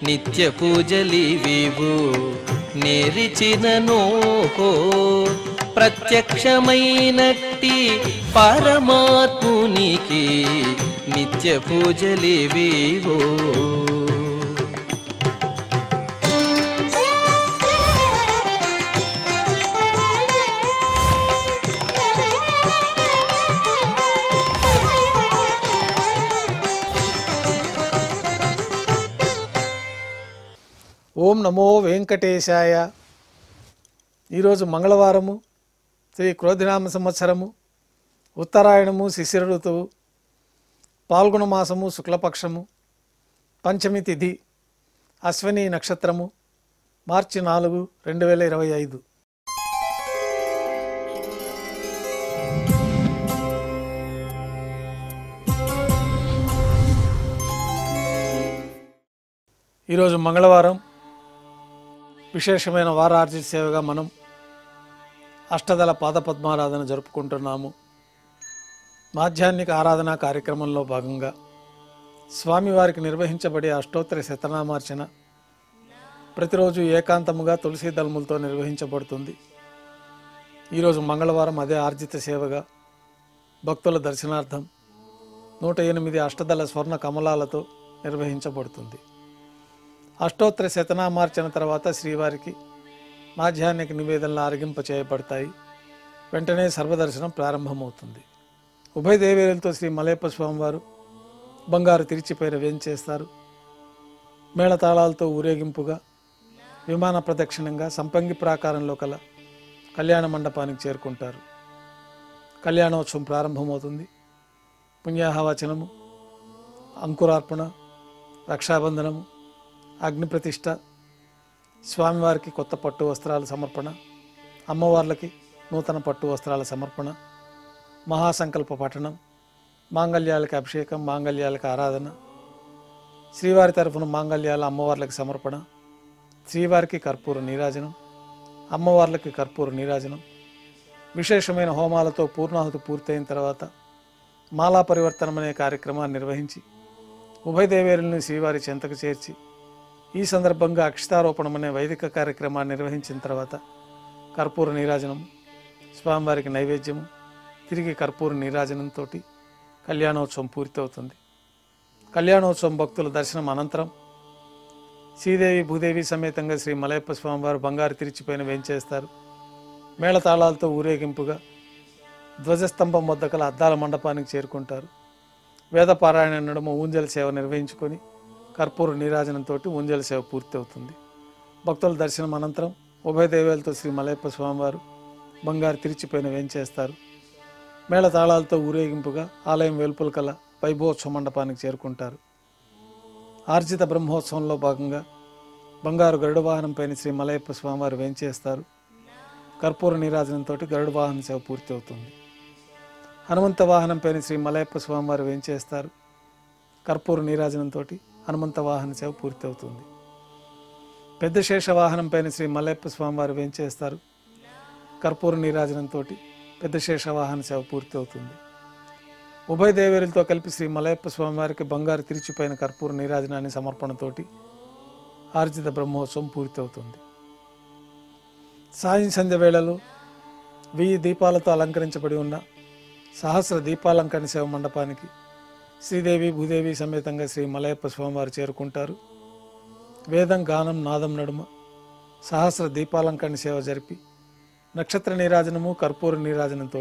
నిత్య పూజలివివు నేరిచిననో ప్రత్యక్షమైనట్టి పరమాత్మునికి నిత్య పూజలివివో. ఓం నమో వెంకటేశాయ. ఈరోజు మంగళవారము, శ్రీ క్రోధినామ సంవత్సరము, ఉత్తరాయణము, శిశిర ఋతువు, పాల్గొన మాసము, శుక్లపక్షము, పంచమి తిథి, అశ్విని నక్షత్రము, మార్చి 4, 2025. ఈరోజు మంగళవారం విశేషమైన వారార్జిత సేవగా మనం అష్టదళ పాదపద్మారాధన జరుపుకుంటున్నాము. మాధ్యాహ్నిక ఆరాధనా కార్యక్రమంలో భాగంగా స్వామివారికి నిర్వహించబడే అష్టోత్తర శతనామార్చన ప్రతిరోజు ఏకాంతముగా తులసీ దళములతో నిర్వహించబడుతుంది. ఈరోజు మంగళవారం అదే ఆర్జిత సేవగా భక్తుల దర్శనార్థం 108 అష్టదళ స్వర్ణ కమలాలతో నిర్వహించబడుతుంది. అష్టోత్తర శతనామార్చన తర్వాత శ్రీవారికి మాధ్యాహ్నిక నివేదనలు ఆరగింప చేయబడతాయి. వెంటనే సర్వదర్శనం ప్రారంభమవుతుంది. ఉభయ దేవేరులతో శ్రీ మలయప్ప స్వామివారు బంగారు తిరిచిపైన వేంచేస్తారు. మేళతాళాలతో ఊరేగింపుగా విమాన ప్రదక్షిణంగా సంపంగి ప్రాకారంలో కల కళ్యాణ మండపానికి చేరుకుంటారు. కళ్యాణోత్సవం ప్రారంభమవుతుంది. పుణ్యాహవచనము, అంకురార్పణ, రక్షాబంధనము, అగ్నిప్రతిష్ఠ, స్వామివారికి కొత్త పట్టు వస్త్రాల సమర్పణ, అమ్మవార్లకి నూతన పట్టు వస్త్రాల సమర్పణ, మహాసంకల్ప పఠనం, మాంగళ్యాలకు అభిషేకం, మాంగళ్యాలకు ఆరాధన, శ్రీవారి తరఫున మాంగళ్యాల అమ్మవార్లకి సమర్పణ, శ్రీవారికి కర్పూర నీరాజనం, అమ్మవార్లకి కర్పూర నీరాజనం, విశేషమైన హోమాలతో పూర్ణాహుతి పూర్తయిన తర్వాత మాలా పరివర్తనం అనే కార్యక్రమాన్ని నిర్వహించి ఉభయ దేవేరుల్ని శ్రీవారి చెంతకు చేర్చి ఈ సందర్భంగా అక్షతారోపణం అనే వైదిక కార్యక్రమాన్ని నిర్వహించిన తర్వాత కర్పూర నీరాజనం, స్వామివారికి నైవేద్యము, తిరిగి కర్పూర నీరాజనంతో కళ్యాణోత్సవం పూర్తవుతుంది. కళ్యాణోత్సవం భక్తుల దర్శనం అనంతరం శ్రీదేవి భూదేవి సమేతంగా శ్రీ మలయప్ప స్వామివారు బంగారు తిరిచిపైన వేంచేస్తారు. మేళతాళాలతో ఊరేగింపుగా ధ్వజస్తంభం వద్ద కల అద్దాల మండపానికి చేరుకుంటారు. వేదపారాయణ నడుమ ఊంజల సేవ నిర్వహించుకొని కర్పూర నీరాజనంతో ఊంజల సేవ పూర్తి అవుతుంది. భక్తుల దర్శనం అనంతరం ఉభయ దేవేలతో శ్రీ మలయప్ప స్వామివారు బంగారు తిరిచిపైన వేంచేస్తారు. మేళతాళాలతో ఊరేగింపుగా ఆలయం వెలుపల కల వైభవోత్సవ మండపానికి చేరుకుంటారు. ఆర్జిత బ్రహ్మోత్సవంలో భాగంగా బంగారు గరుడ వాహనంపైన శ్రీ మలయప్ప స్వామివారు వేంచేస్తారు. కర్పూర నీరాజనంతో గరుడ వాహన సేవ పూర్తి అవుతుంది. హనుమంత వాహనంపైన శ్రీ మలయప్ప స్వామివారు వేంచేస్తారు. కర్పూర నీరాజనంతో హనుమంత వాహన సేవ పూర్తి అవుతుంది. పెద్ద శేష వాహనంపైన శ్రీ మలయప్ప స్వామివారు వేంచేస్తారు. కర్పూర నీరాజనంతో పెద్ద శేష వాహన సేవ పూర్తి అవుతుంది. ఉభయ దేవేరులతో కలిపి శ్రీ మలయప్ప స్వామివారికి బంగారు తిరిచిపైన కర్పూర నీరాజనాన్ని సమర్పణతోటి ఆర్జిత బ్రహ్మోత్సవం పూర్తి అవుతుంది. సాయం సంధ్య వేళలో 1000 దీపాలతో అలంకరించబడి ఉన్న సహస్ర దీపాలంకరణ సేవ మండపానికి శ్రీదేవి భూదేవి సమేతంగా శ్రీ మలయప్ప స్వామివారు చేరుకుంటారు. వేదం, గానం, నాదం నడుమ సహస్ర దీపాలంకరణ సేవ జరిపి నక్షత్ర నీరాజనము, కర్పూర నీరాజనంతో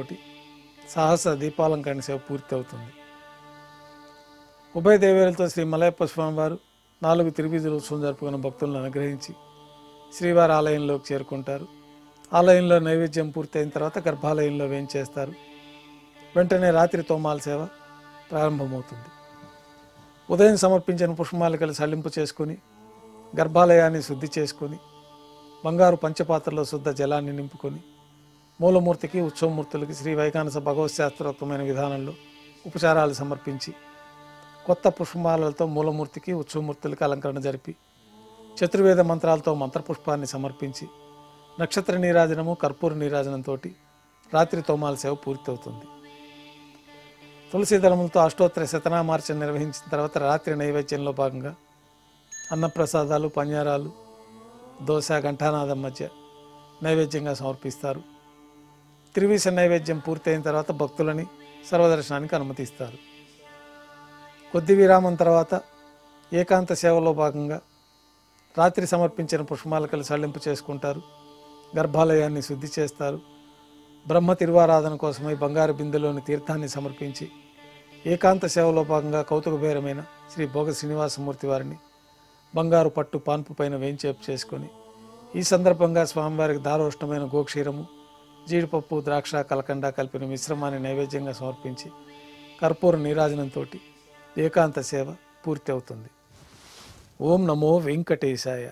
సహస్ర దీపాలంకరణ సేవ పూర్తి అవుతుంది. ఉభయ దేవేరులతో శ్రీ మలయప్ప స్వామివారు 4 తిరువీధుల ఉత్సవం జరుపుకున్న భక్తులను అనుగ్రహించి శ్రీవారి ఆలయంలోకి చేరుకుంటారు. ఆలయంలో నైవేద్యం పూర్తయిన తర్వాత గర్భాలయంలో వేంచేస్తారు. వెంటనే రాత్రి తోమాల సేవ ప్రారంభమవుతుంది. ఉదయం సమర్పించిన పుష్పమాలికలు సల్లింపు చేసుకుని గర్భాలయాన్ని శుద్ధి చేసుకొని బంగారు పంచపాత్రలో శుద్ధ జలాన్ని నింపుకొని మూలమూర్తికి, ఉత్సవమూర్తులకి శ్రీ వైఖానస భగవత్ శాస్త్రోక్తమైన విధానంలో ఉపచారాలు సమర్పించి కొత్త పుష్పమాలలతో మూలమూర్తికి, ఉత్సవమూర్తులకి అలంకరణ జరిపి చతుర్వేద మంత్రాలతో మంత్రపుష్పాన్ని సమర్పించి నక్షత్ర నీరాజనము, కర్పూర నీరాజనంతో రాత్రి తోమాల సేవ పూర్తవుతుంది. తులసీ దళములతో అష్టోత్తర శతనామార్చన నిర్వహించిన తర్వాత రాత్రి నైవేద్యంలో భాగంగా అన్నప్రసాదాలు, పన్యారాలు, దోశ, ఘంటానాదం మధ్య నైవేద్యంగా సమర్పిస్తారు. త్రివిశ నైవేద్యం పూర్తయిన తర్వాత భక్తులని సర్వదర్శనానికి అనుమతిస్తారు. కొద్ది విరామం తర్వాత ఏకాంత సేవలో భాగంగా రాత్రి సమర్పించిన పుష్పమాలికలు సళ్లింపు చేసుకుంటారు. గర్భాలయాన్ని శుద్ధి చేస్తారు. బ్రహ్మ తిరువారాధన కోసమై బంగారు బిందెలోని తీర్థాన్ని సమర్పించి ఏకాంత సేవలో భాగంగా కౌతుకబేరమైన శ్రీ భోగ శ్రీనివాసమూర్తి వారిని బంగారు పట్టు పాన్పు పైన వేంచేపు చేసుకొని ఈ సందర్భంగా స్వామివారికి దారోష్ణమైన గోక్షీరము, జీడిపప్పు, ద్రాక్ష, కలకండ కలిపిన మిశ్రమాన్ని నైవేద్యంగా సమర్పించి కర్పూర నీరాజనంతో ఏకాంత సేవ పూర్తి అవుతుంది. ఓం నమో వెంకటేశాయ.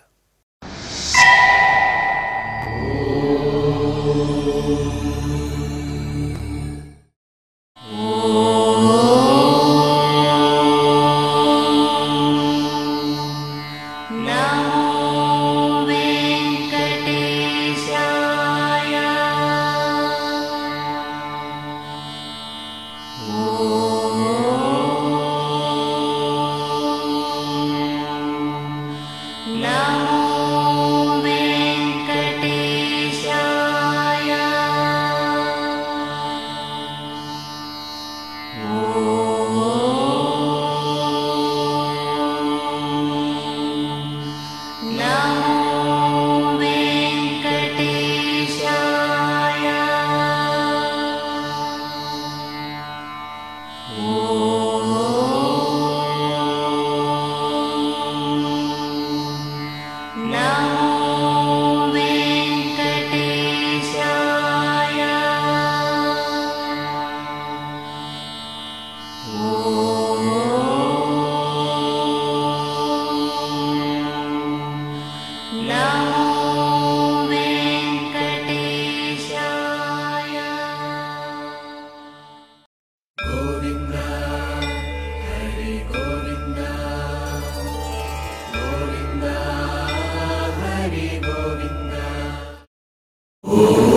Oh